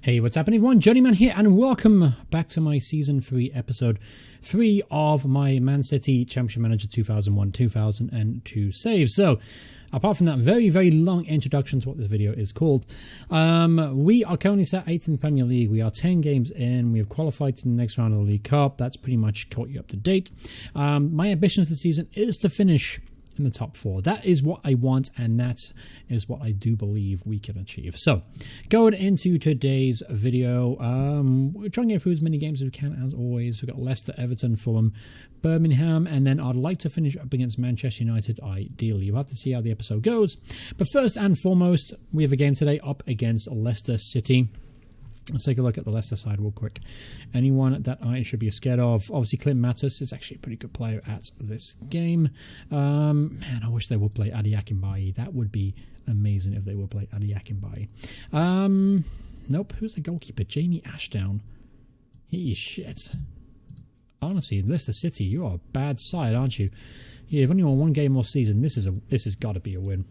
Hey, what's happening everyone? Journeyman here and welcome back to my Season 3, Episode 3 of my Man City Championship Manager 2001-2002 save. So, apart from that very, very long introduction to what this video is called, we are currently sat 8th in the Premier League. We are 10 games in. We have qualified to the next round of the League Cup. That's pretty much caught you up to date. My ambitions this season is to finish in the top 4. That is what I want, and that is what I do believe we can achieve. So, going into today's video, we're trying to get through as many games as we can, as always. We've got Leicester, Everton, Fulham, Birmingham, and then I'd like to finish up against Manchester United, ideally. We'll have to see how the episode goes. But first and foremost, we have a game today up against Leicester City. Let's take a look at the Leicester side real quick. Anyone that I should be scared of? Obviously, Clint Mattis is actually a pretty good player at this game. Man, I wish they would play Adi Akinbaye. That would be amazing if they would play Adi Akinbaye. Nope. Who's the goalkeeper? Jamie Ashdown. He is shit. Honestly, Leicester City, you are a bad side, aren't you? Yeah, you've only won one game all season. This has got to be a win.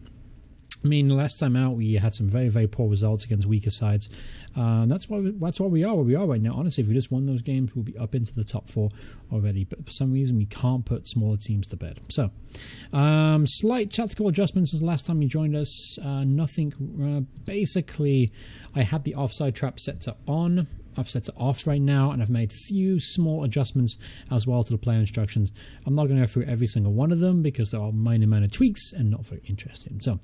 I mean, last time out, we had some very, very poor results against weaker sides. That's why we are where we are right now. Honestly, if we just won those games, we'll be up into the top 4 already. But for some reason, we can't put smaller teams to bed. So, slight tactical adjustments since the last time you joined us. Nothing. Basically, I had the offside trap set to on. I've set it off right now, and I've made a few small adjustments as well to the player instructions. I'm not going to go through every single one of them because there are minor tweaks and not very interesting. So,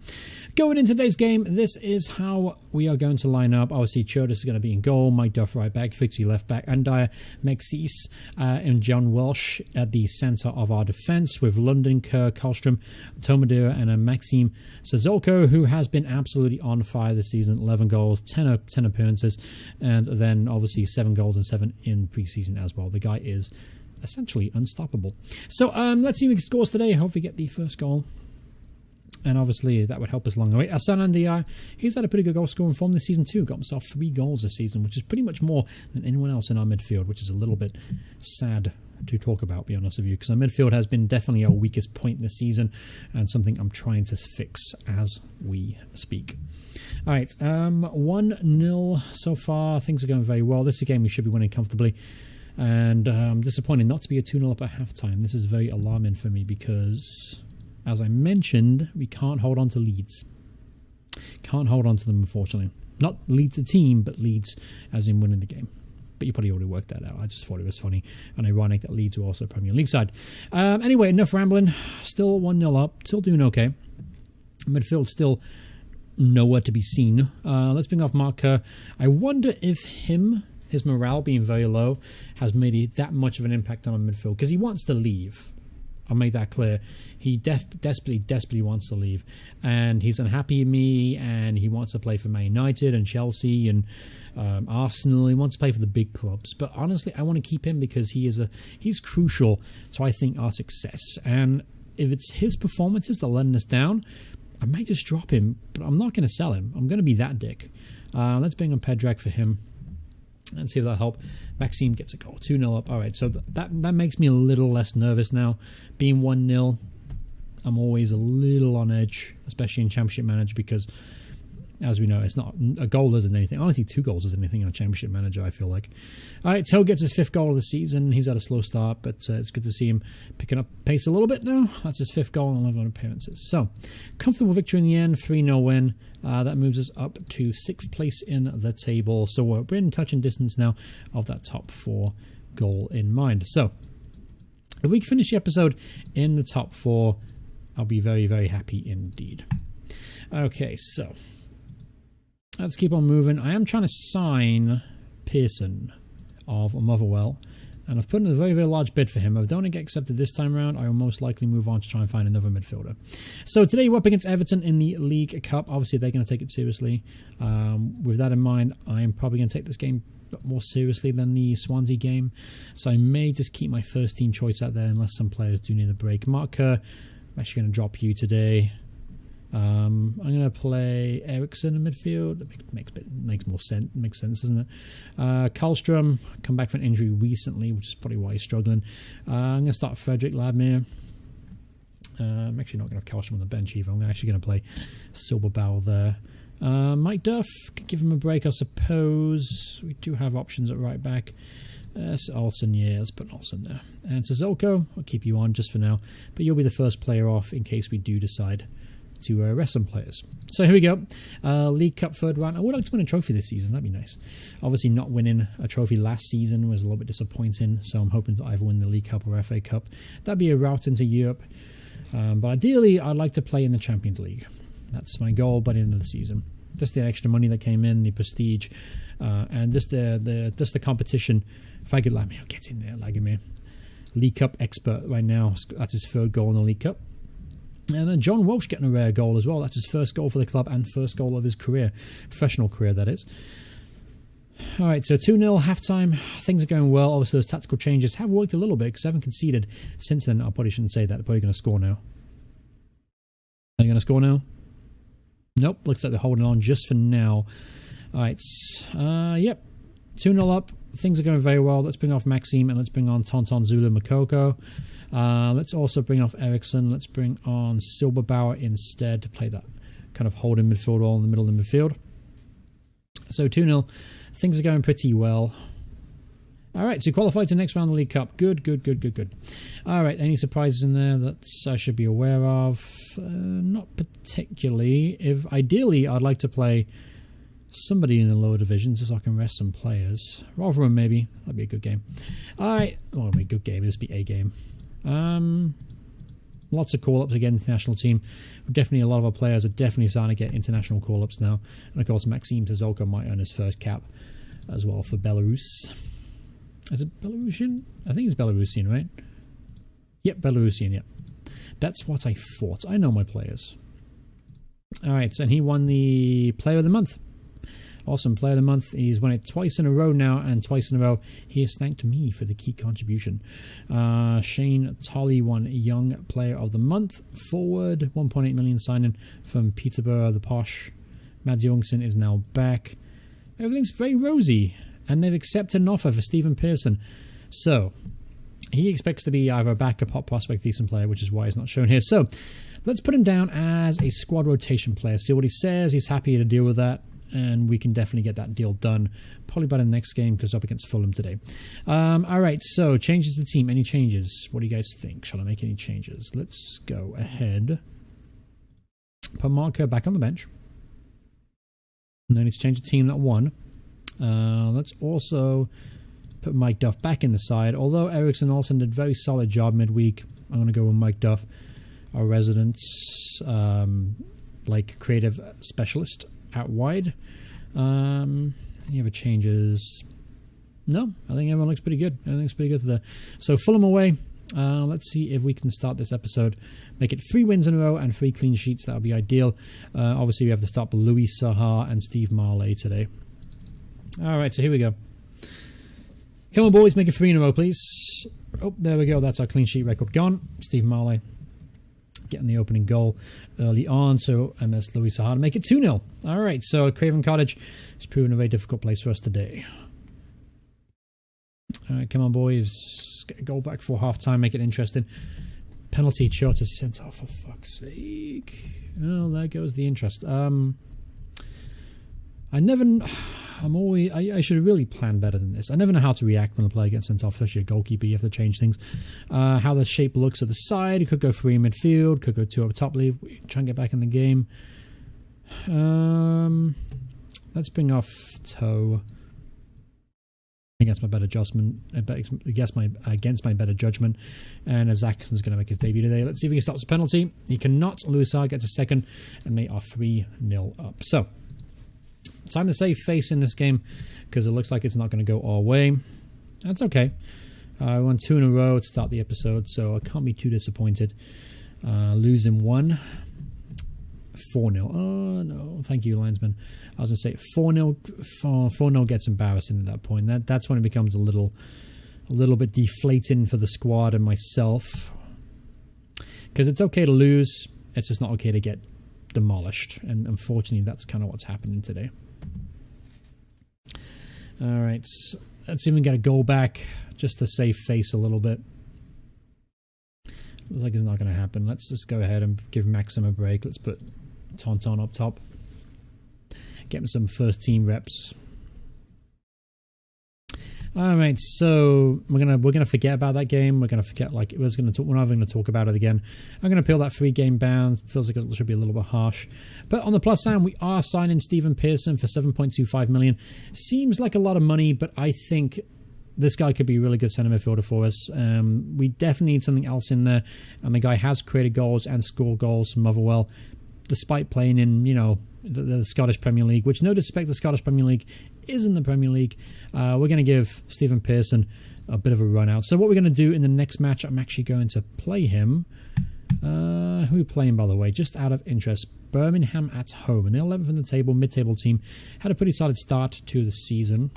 going into today's game, this is how we are going to line up. Obviously, Churtis is going to be in goal, Mike Duff right back, Fixie left back, and Mexis and John Welsh at the centre of our defence, with London, Kerr, Karlstrom, Tomadura, and Maxime Sazolko, who has been absolutely on fire this season. 11 goals, 10 appearances, and then obviously 7 goals and 7 in preseason as well. The guy is essentially unstoppable. So let's see if he scores today. Hopefully get the first goal. And obviously that would help us along the way. Hassan Ndiaye, he's had a pretty good goal scoring form this season too. Got himself 3 goals this season, which is pretty much more than anyone else in our midfield, which is a little bit sad to talk about, be honest with you, because our midfield has been definitely our weakest point this season and something I'm trying to fix as we speak. All right, 1-0 so far. Things are going very well. This is a game we should be winning comfortably, and disappointing not to be a 2-0 up at halftime. This is very alarming for me because, as I mentioned, we can't hold on to leads. Can't hold on to them, unfortunately. Not Leeds the team, but Leeds as in winning the game. But you probably already worked that out. I just thought it was funny and ironic that Leeds were also a Premier League side. Anyway, enough rambling. Still 1-0 up. Still doing okay. Midfield still nowhere to be seen. Let's bring off Mark Kerr. I wonder if his morale being very low has made that much of an impact on our midfield, because he wants to leave. I'll make that clear. He desperately wants to leave, and he's unhappy with me, and he wants to play for Man United and Chelsea and Arsenal. He wants to play for the big clubs, but honestly, I want to keep him because he's crucial to, I think, our success. And if it's his performances that are letting us down, I might just drop him, but I'm not going to sell him. I'm going to be that dick. Let's bring on Pedrak for him and see if that'll help. Maxime gets a goal, 2-0 up. All right, so that makes me a little less nervous now. Being 1-0, I'm always a little on edge, especially in Championship Manager, because, as we know, it's not a goal isn't anything. Honestly, 2 goals isn't anything in a Championship Manager, I feel like. All right, Toe gets his 5th goal of the season. He's had a slow start, but it's good to see him picking up pace a little bit now. That's his 5th goal and 11 appearances. So, comfortable victory in the end, 3-0 win. That moves us up to 6th place in the table. So we're in touching distance now of that top 4 goal in mind. So, if we can finish the episode in the top 4, I'll be very, very happy indeed. Okay, so let's keep on moving. I am trying to sign Pearson of Motherwell, and I've put in a very, very large bid for him. If I don't get accepted this time around, I will most likely move on to try and find another midfielder. So today we're up against Everton in the League Cup. Obviously, they're going to take it seriously. With that in mind, I am probably going to take this game more seriously than the Swansea game. So I may just keep my first team choice out there unless some players do need a break. Mark Kerr, I'm actually going to drop you today. I'm going to play Ericsson in midfield. It makes more sense. Makes sense, doesn't it? Karlstrom come back from an injury recently, which is probably why he's struggling. I'm going to start Frederick Ladmere. I'm actually not going to have Karlstrom on the bench either. I'm actually going to play Silberbauer there. Mike Duff, could give him a break, I suppose. We do have options at right back. Olsen, yeah, let's put Olsen there. And Sissoko, I'll keep you on just for now. But you'll be the first player off in case we do decide to rest some players. So here we go. League Cup third round. I would like to win a trophy this season. That'd be nice. Obviously not winning a trophy last season was a little bit disappointing. So I'm hoping to either win the League Cup or FA Cup. That'd be a route into Europe. But ideally, I'd like to play in the Champions League. That's my goal by the end of the season. Just the extra money that came in, the prestige, and just the competition. If I could, I'll get in there, me. League Cup expert right now. That's his third goal in the League Cup. And then John Walsh getting a rare goal as well. That's his first goal for the club and first goal of his career, professional career, that is. All right, so 2-0 halftime. Things are going well. Obviously, those tactical changes have worked a little bit because I haven't conceded since then. I probably shouldn't say that. They're probably going to score now. Are they going to score now? Nope, looks like they're holding on just for now. All right, yep, 2-0 up. Things are going very well. Let's bring off Maxime and let's bring on Tonton Zulu Makoko. Let's also bring off Eriksson. Let's bring on Silberbauer instead to play that kind of holding midfield role in the middle of the midfield. So 2-0. Things are going pretty well. All right, so qualified to next round of the League Cup. Good. All right, any surprises in there that I should be aware of? Not particularly. Ideally, I'd like to play somebody in the lower divisions so I can rest some players. Rotherham, maybe. That'd be a good game. All right, well, it'd be a good game. It'd be a game. Lots of call-ups again to the national team. Definitely a lot of our players are definitely starting to get international call-ups now. And of course, Maxime Sissoko might earn his first cap as well for Belarus. Is it Belarusian? I think it's Belarusian, right? Yep, Belarusian, yep. That's what I thought. I know my players. All right, and he won the Player of the Month. Awesome, Player of the Month. He's won it twice in a row now, and twice in a row he has thanked me for the key contribution. Shane Tolley won Young Player of the Month. Forward, 1.8 million signing from Peterborough, the posh. Mads Jongsen is now back. Everything's very rosy, and they've accepted an offer for Stephen Pearson. So, he expects to be either a backup hot prospect, decent player, which is why he's not shown here. So, let's put him down as a squad rotation player. See what he says. He's happy to deal with that. And we can definitely get that deal done. Probably by the next game because up against Fulham today. All right, so changes to the team. Any changes? What do you guys think? Shall I make any changes? Let's go ahead. Put Marco back on the bench. No need to change the team that won. Let's also put Mike Duff back in the side. Although Eriksson Olsen did a very solid job midweek, I'm going to go with Mike Duff, our resident creative specialist out wide. Any other changes? No, I think everyone looks pretty good. Everything's pretty good today. So Fulham away. Let's see if we can start this episode. Make it 3 wins in a row and 3 clean sheets. That would be ideal. Obviously, we have to stop Louis Saha and Steve Mare today. All right, so here we go. Come on, boys, make it 3 in a row, please. Oh, there we go. That's our clean sheet record gone. Steve Mare getting the opening goal early on. So MS Louis Saha to make it 2-0. All right, so Craven Cottage has proven a very difficult place for us today. All right, come on, boys. Get a goal back for half-time. Make it interesting. Penalty shot is sent off, for fuck's sake. Oh, there goes the interest. I should really plan better than this. I never know how to react when a player gets sent off, especially a goalkeeper. You have to change things. How the shape looks at the side. It could go 3 in midfield. Could go 2 up top. Leave. Try and get back in the game. Let's bring off Toe. Against my better judgment. Against my better judgment. And Zaxon's going to make his debut today. Let's see if he can stop the penalty. He cannot. Louis Saha gets a second. And they are 3-0 up. So, time to save face in this game because it looks like it's not going to go our way. That's okay. I won 2 in a row to start the episode, so I can't be too disappointed. Losing 1. 4-0. Oh, no. Thank you, linesman. I was going to say 4-0. 4-0 gets embarrassing at that point. That's when it becomes a little bit deflating for the squad and myself. Because it's okay to lose. It's just not okay to get demolished. And unfortunately, that's kind of what's happening today. All right. Let's see if we can get a goal back just to save face a little bit. Looks like it's not going to happen. Let's just go ahead and give Maxim a break. Let's put Tonton up top. get him some first team reps. All right, so we're gonna forget about that game. We're gonna forget we're never gonna talk about it again. I'm gonna appeal that 3-game ban. Feels like it should be a little bit harsh, but on the plus side, we are signing Stephen Pearson for $7.25 million. Seems like a lot of money, but I think this guy could be a really good centre midfielder for us. We definitely need something else in there, and the guy has created goals and scored goals from Motherwell, despite playing in the Scottish Premier League, which, no disrespect, the Scottish Premier League is in the Premier League. We're going to give Stephen Pearson a bit of a run out. So what we're going to do in the next match, I'm actually going to play him. Who are we playing, by the way? Just out of interest, Birmingham at home. And they're 11th in the table, mid-table team. Had a pretty solid start to the season.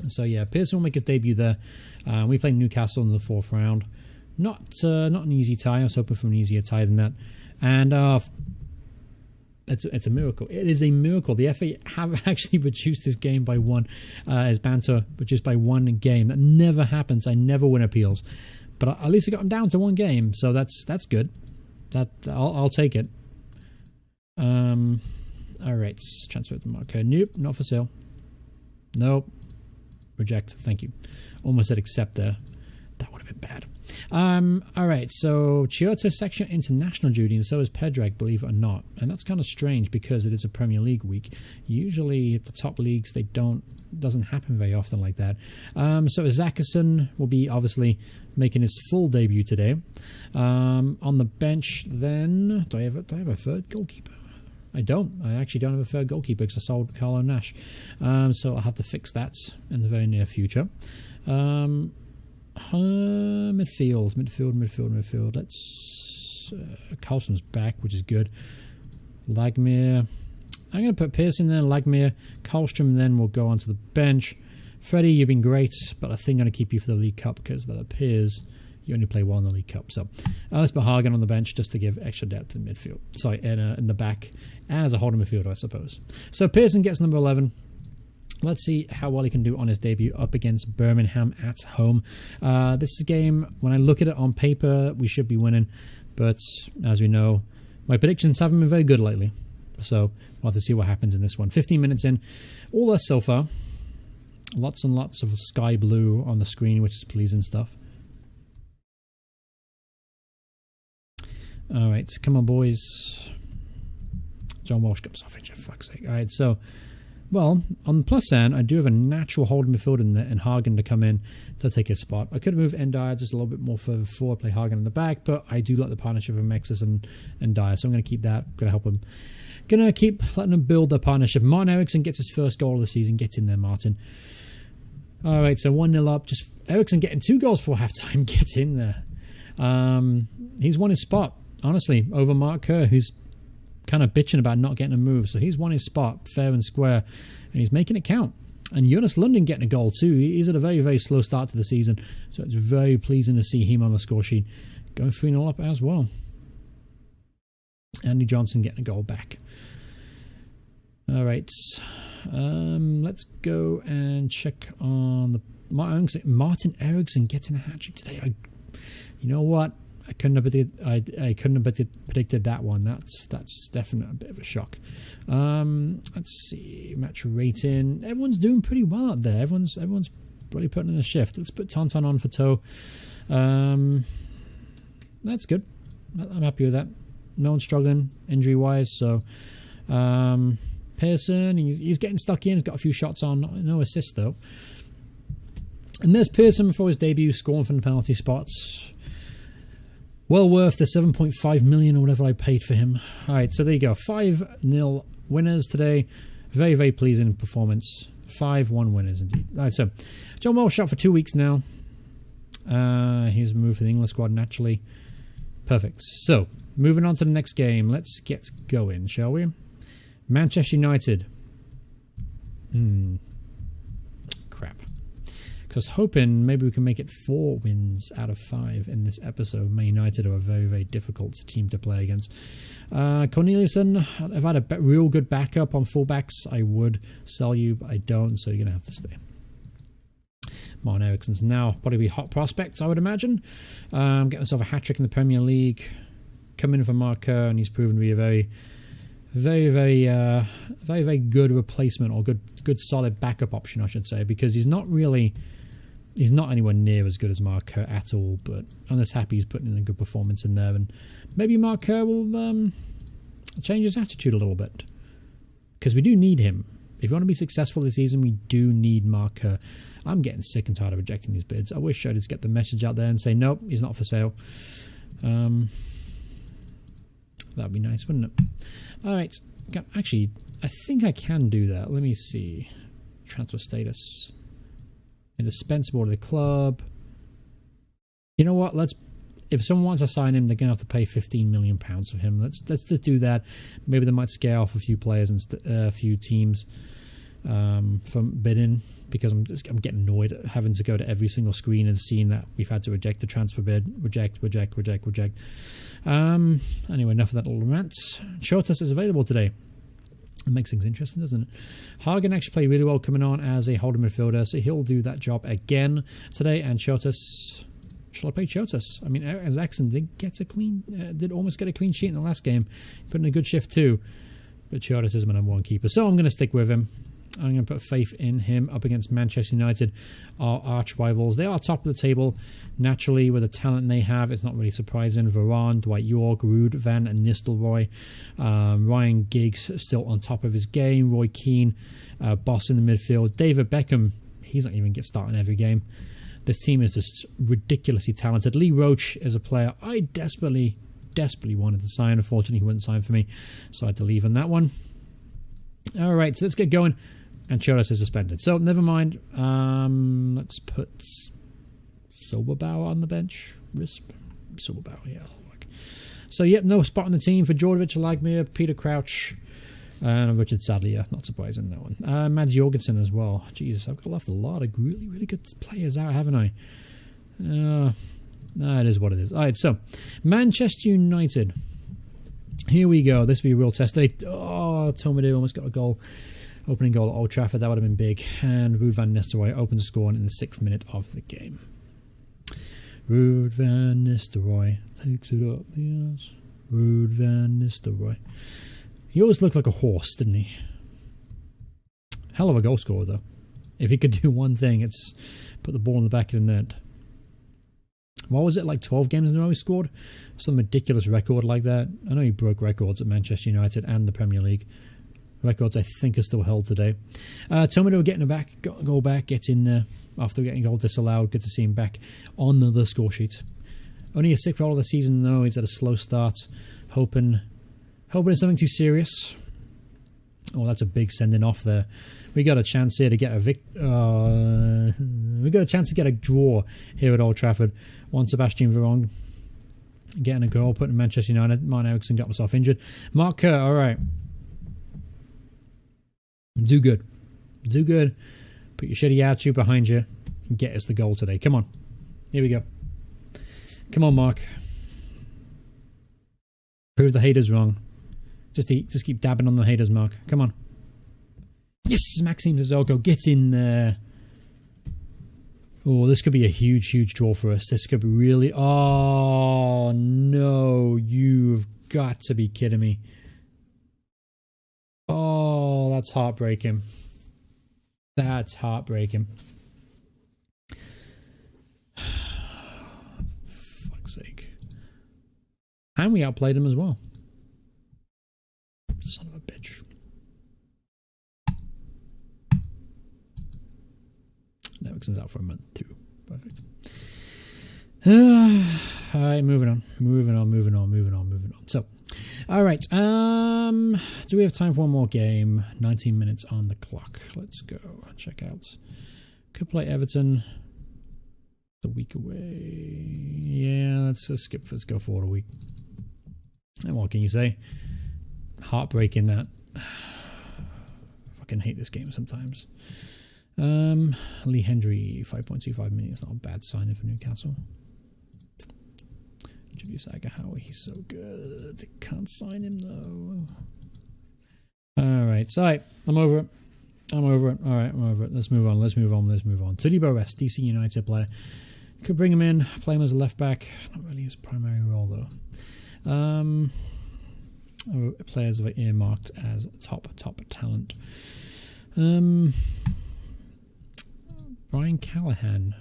So yeah, Pearson will make his debut there. We play Newcastle in the 4th round. Not an easy tie. I was hoping for an easier tie than that. And it's a miracle. It is a miracle. The FA have actually reduced this game by one. His banter reduced by 1 game. That never happens. I never win appeals, but at least I got him down to 1 game. So that's good. I'll take it. All right, transfer to Mare. Nope, not for sale. Nope, reject. Thank you. Almost said accept there. That would have been bad. All right, so Chioto section international duty, and so is Pedrag, believe it or not. And that's kind of strange because it is a Premier League week. Usually the top leagues, doesn't happen very often like that. So Zacherson will be obviously making his full debut today. On the bench then, do I have a third goalkeeper? I don't. I actually don't have a third goalkeeper because I sold Carlo Nash. So I'll have to fix that in the very near future. Midfield. Let's Carlson's back, which is good. Lagmere. I'm going to put Pearson there, Lagmere. Karlstrom then will go onto the bench. Freddie, you've been great, but I think I'm going to keep you for the League Cup because that appears you only play 1 in the League Cup. So let's put Hagen on the bench just to give extra depth in midfield. Sorry, in the back and as a holding midfielder, I suppose. So Pearson gets number 11. Let's see how well he can do on his debut up against Birmingham at home. This is a game, when I look at it on paper, we should be winning. But as we know, my predictions haven't been very good lately. So we'll have to see what happens in this one. 15 minutes in. All there so far. Lots and lots of sky blue on the screen, which is pleasing stuff. All right, come on, boys. John Walsh comes off injured, for fuck's sake. All right, so... Well, on the plus end, I do have a natural holding midfield in there and Hagen to come in to take his spot. I could have moved Dyer just a little bit more further forward, play Hagen in the back, but I do like the partnership of Mexis and Dyer, so I'm going to keep that. Going to help him. Going to keep letting them build their partnership. Martin Eriksson gets his first goal of the season. Get in there, Martin. All right, so 1-0 up. Just Eriksson getting 2 goals before halftime. Get in there. He's won his spot, honestly, over Mark Kerr, who's kind of bitching about not getting a move. So he's won his spot fair and square, and he's making it count. And Jonas Lundin getting a goal too. He's had a very, very slow start to the season, so it's very pleasing to see him on the score sheet. Going 3-0 up as well. Andy Johnson getting a goal back. All right. Let's go and check on the Martin Eriksson getting a hat-trick today. You know what? I couldn't have predicted that one. That's definitely a bit of a shock. Let's see, match rating. Everyone's doing pretty well out there. Everyone's really putting in a shift. Let's put Tonton on for toe. That's good. I'm happy with that. No one's struggling injury wise. So Pearson, he's getting stuck in. He's got a few shots on, no assists though. And there's Pearson before his debut, scoring from the penalty spots. Well worth the 7.5 million or whatever I paid for him. All right, so there you go. 5-0 winners today. Very, very pleasing performance. 5-1 winners indeed. All right, so John Welsh out for 2 weeks now. He's moved for the England squad naturally. Perfect. So, moving on to the next game. Let's get going, shall we? Manchester United. Crap. Because hoping maybe we can make it 4 wins out of 5 in this episode. Man United are a very, very difficult team to play against. Corneliuson, if I had a real good backup on fullbacks, I would sell you, but I don't, so you're going to have to stay. Martin Eriksson's now probably hot prospects, I would imagine. Getting himself a hat-trick in the Premier League. Coming in for Mark Kerr, and he's proven to be a very, very, very, very, very good replacement, or good solid backup option, I should say, because he's not anywhere near as good as Mark Kerr at all. But I'm just happy he's putting in a good performance in there, and maybe Mark Kerr will change his attitude a little bit, because we do need him. If you want to be successful this season, we do need Mark Kerr. I'm getting sick and tired of rejecting these bids. I wish I'd just get the message out there and say, nope, he's not for sale. That'd be nice, wouldn't it? All right. Actually, I think I can do that. Let me see. Transfer status. Indispensable to the club. You know what? If someone wants to sign him, they're going to have to pay £15 million for him. Let's just do that. Maybe they might scare off a few players and a few teams from bidding, because I'm getting annoyed at having to go to every single screen and seeing that we've had to reject the transfer bid. Reject. Anyway, enough of that little rant. Shortest is available today. It makes things interesting, doesn't it? Hagen actually played really well coming on as a holding midfielder, so he'll do that job again today. And Chotas, shall I play Chotas? I mean, as Axon did almost get a clean sheet in the last game, put in a good shift too. But Chotas is my number one keeper, so I'm going to stick with him. I'm going to put faith in him up against Manchester United, our arch rivals. They are top of the table. Naturally, with the talent they have, it's not really surprising. Varane, Dwight York, Ruud van Nistelrooy, Ryan Giggs still on top of his game. Roy Keane, boss in the midfield. David Beckham, he's not even get started in every game. This team is just ridiculously talented. Lee Roach is a player I desperately wanted to sign. Unfortunately, he wouldn't sign for me, so I had to leave on that one. All right, so let's get going. And Choras is suspended. So, never mind. Let's put Silberbauer on the bench. Silberbauer, yeah. So, yep, no spot on the team for Djordjevic, Lagmir, Peter Crouch, and Richard Sadlier. Not surprising, that one. Mads Jorgensen as well. Jesus, I've left a lot of really, really good players out, haven't I? No, it is what it is. All right, so, Manchester United. Here we go. This will be a real test. Tomadu almost got a goal. Opening goal at Old Trafford. That would have been big. And Ruud van Nistelrooy opens the score in the 6th minute of the game. Ruud van Nistelrooy takes it up. Yes. Ruud van Nistelrooy. He always looked like a horse, didn't he? Hell of a goal scorer, though. If he could do one thing, it's put the ball in the back of the net. What was it, like 12 games in a row he scored? Some ridiculous record like that. I know he broke records at Manchester United and the Premier League. Records I think are still held today. Tomado getting goal back, gets in there after getting goal disallowed. Good to see him back on the score sheet. Only his 6th goal of the season though. He's had a slow start. Hoping it's something too serious. Oh, that's a big sending off there. We got a chance here to get we got a chance to get a draw here at Old Trafford. Juan Sebastian Veron getting a goal, putting Manchester United. Martin Eriksson got himself injured. Mark Kerr, all right. Do good. Put your shitty attitude behind you and get us the goal today. Come on. Here we go. Come on, Mark. Prove the haters wrong. Just keep dabbing on the haters, Mark. Come on. Yes, Maxime Sissoko, get in there. Oh, this could be a huge draw for us. This could be really... Oh, no. You've got to be kidding me. Oh, that's heartbreaking. That's heartbreaking. Fuck's sake. And we outplayed him as well. Son of a bitch. Erikson's out for a month too. Perfect. Alright, moving on. So, alright. Do we have time for one more game? 19 minutes on the clock. Let's go. Check out. Could play Everton. A week away. Yeah, let's skip. Let's go forward a week. And what can you say? Heartbreaking that. Fucking hate this game sometimes. Lee Hendry, 5.25 million. It's not a bad signing for Newcastle. Julius Agahawa, he's so good. Can't sign him though. Alright, so I'm over it. Alright, I'm over it. Let's move on. Todibo Rest, DC United player. Could bring him in, play him as a left back. Not really his primary role though. Players are earmarked as top talent. Brian Callahan.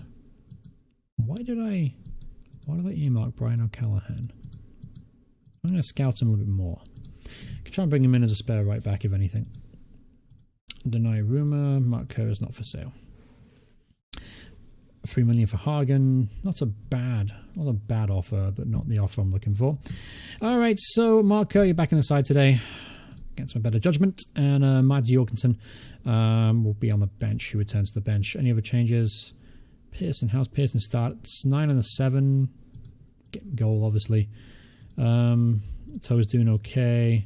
Why did I earmark Brian O'Callahan? I'm going to scout him a little bit more. Could try and bring him in as a spare right back, if anything. Deny rumor. Mark Kerr is not for sale. 3 million for Hagen. Not a bad offer, but not the offer I'm looking for. All right, so Mark Kerr, you're back on the side today. Against my better judgment. And Mads Jorgensen will be on the bench. He returns to the bench. Any other changes? Pearson, how's Pearson start? It's 9 and a 7. Getting goal, obviously. Toe's doing okay.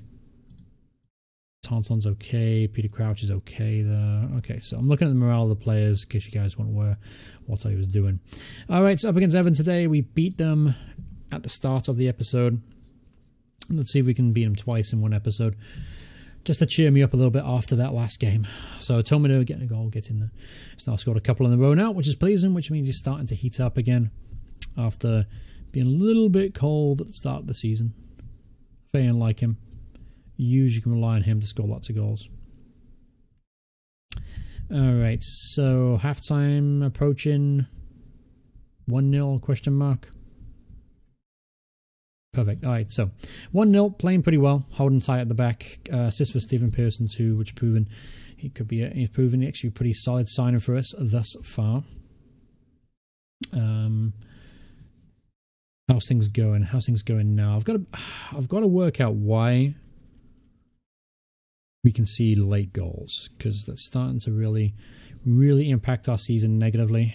Taunton's okay. Peter Crouch is okay there. Okay, so I'm looking at the morale of the players in case you guys want to know what I was doing. All right, so up against Everton today. We beat them at the start of the episode. Let's see if we can beat them twice in one episode. Just to cheer me up a little bit after that last game. So Tomodo getting a goal, getting the... He's now scored a couple in a row now, which is pleasing, which means he's starting to heat up again after being a little bit cold at the start of the season. Very unlike him. Usually can rely on him to score lots of goals. Alright, so halftime approaching 1-0 question mark. Perfect. Alright, so 1-0, playing pretty well, holding tight at the back. Assist for Stephen Pearson too, which proven he's proven actually a pretty solid signing for us thus far. How's things going? How's things going now? I've got to work out why we concede late goals, because that's starting to really impact our season negatively,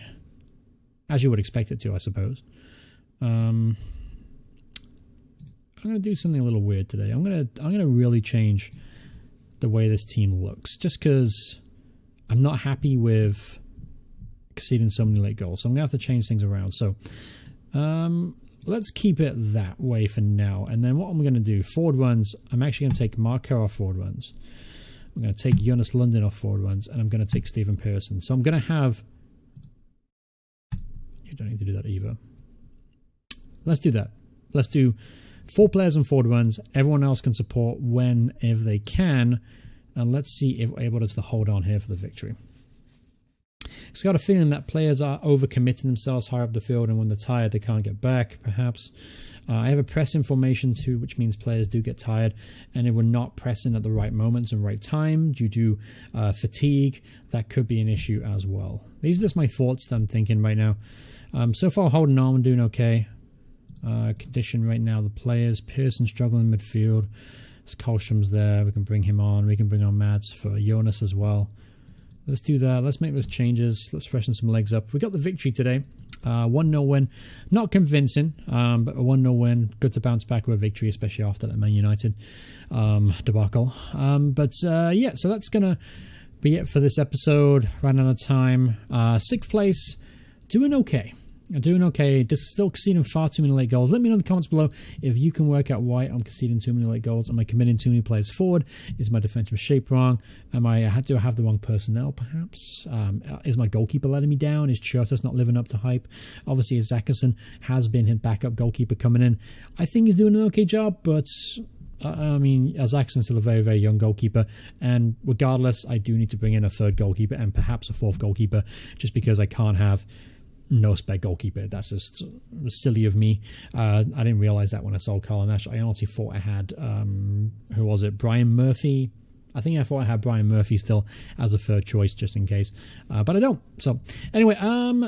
as you would expect it to, I suppose. I'm going to do something a little weird today. I'm going to really change the way this team looks, just because I'm not happy with conceding so many late goals. So I'm going to have to change things around. So let's keep it that way for now. And then what I'm going to do, forward runs, I'm actually going to take Mark Kerr off forward runs. I'm going to take Jonas Lundin off forward runs, and I'm going to take Stephen Pearson. So I'm going to have... You don't need to do that either. Let's do that. Let's do 4 players on forward runs. Everyone else can support if they can. And let's see if we're able to hold on here for the victory. I've got a feeling that players are overcommitting themselves higher up the field, and when they're tired, they can't get back, perhaps. I have a pressing formation too, which means players do get tired, and if we're not pressing at the right moments and right time due to fatigue, that could be an issue as well. These are just my thoughts that I'm thinking right now. So far, holding on and doing okay. Condition right now, the players. Pearson struggling in midfield. Kolstrom's there. We can bring him on. We can bring on Mads for Jonas as well. Let's do that. Let's make those changes. Let's freshen some legs up. We got the victory today. 1-0 win. Not convincing, but a 1-0 win. Good to bounce back with a victory, especially after that Man United debacle. Yeah, so that's going to be it for this episode. Ran out of time. 6th place. Doing okay. Doing okay. Just still conceding far too many late goals. Let me know in the comments below if you can work out why I'm conceding too many late goals. Am I committing too many players forward? Is my defensive shape wrong? Do I have the wrong personnel, perhaps? Is my goalkeeper letting me down? Is Churtis not living up to hype? Obviously, Zackerson has been his backup goalkeeper coming in. I think he's doing an okay job, but... Zackerson's still a very, very young goalkeeper, and regardless, I do need to bring in a 3rd goalkeeper and perhaps a 4th goalkeeper, just because I can't have no spare goalkeeper. That's just silly of me. I didn't realize that when I sold Carl Nash. I honestly thought I had who was it? Brian Murphy. I think I thought I had Brian Murphy still as a 3rd choice just in case, but I don't. So anyway,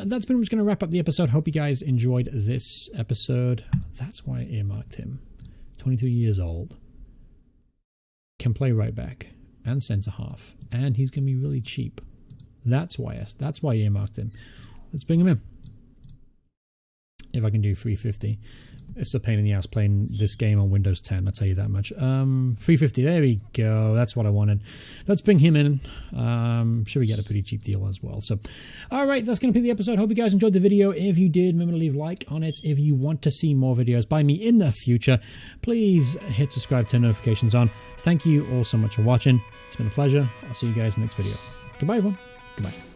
that's pretty much going to wrap up the episode. Hope you guys enjoyed this episode. That's why I earmarked him. 22 years old, can play right back and centre half, and he's going to be really cheap. That's why I earmarked him. Let's bring him in. If I can do 350. It's a pain in the ass playing this game on Windows 10, I'll tell you that much. 350, there we go. That's what I wanted. Let's bring him in. Should we get a pretty cheap deal as well? So, alright, that's going to be the episode. Hope you guys enjoyed the video. If you did, remember to leave a like on it. If you want to see more videos by me in the future, please hit subscribe, turn notifications on. Thank you all so much for watching. It's been a pleasure. I'll see you guys in the next video. Goodbye, everyone. Goodbye.